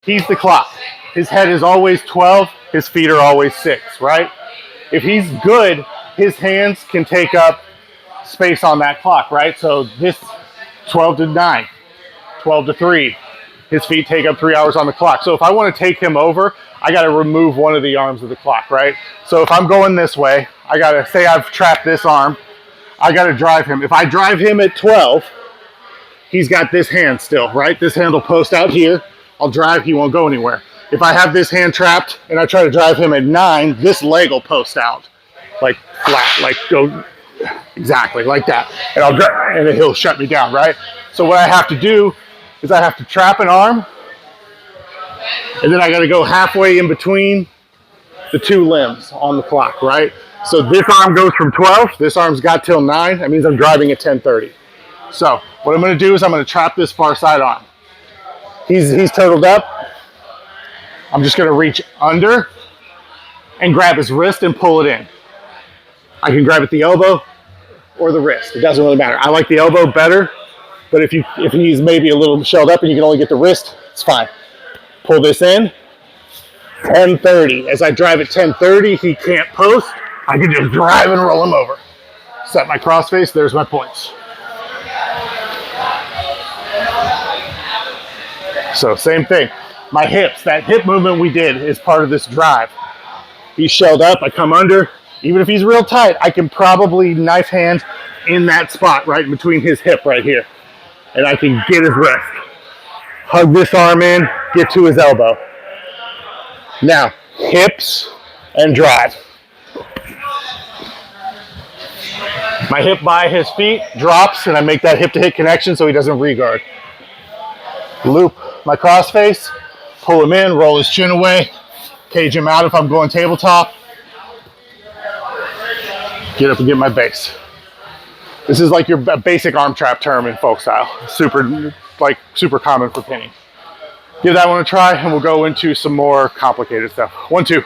He's the clock. His head is always 12, his feet are always 6, right? If he's good, his hands can take up space on that clock, right? So this 12 to 9, 12 to 3, his feet take up 3 hours on the clock. So if I want to take him over, I got to remove one of the arms of the clock, right? So if I'm going this way, I got to say I've trapped this arm, I got to drive him. If I drive him at 12, he's got this hand still, right? This hand will post out here. I'll drive, he won't go anywhere. If I have this hand trapped and I try to drive him at 9, this leg will post out, like flat, like go exactly like that. And I'll drive, and then he'll shut me down, right? So what I have to do is I have to trap an arm, and then I got to go halfway in between the two limbs on the clock, right? So this arm goes from 12, this arm's got till 9, that means I'm driving at 10:30. So what I'm going to do is I'm going to trap this far side arm. He's totaled up. I'm just going to reach under and grab his wrist and pull it in. I can grab at the elbow or the wrist. It doesn't really matter. I like the elbow better, but if he's maybe a little shelled up and you can only get the wrist, it's fine. Pull this in. 10:30. As I drive at 10:30, he can't post. I can just drive and roll him over. Set my cross face. There's my points. So same thing. My hips, that hip movement we did is part of this drive. He's shelled up, I come under. Even if he's real tight, I can probably knife hand in that spot right in between his hip right here. And I can get his wrist. Hug this arm in, get to his elbow. Now, hips and drive. My hip by his feet drops and I make that hip to hip connection so he doesn't re-guard. Loop my cross face, pull him in, roll his chin away, cage him out if I'm going tabletop. Get up and get my base. This is like your basic arm trap term in folk style. Super common for pinning. Give that one a try and we'll go into some more complicated stuff. 1, 2.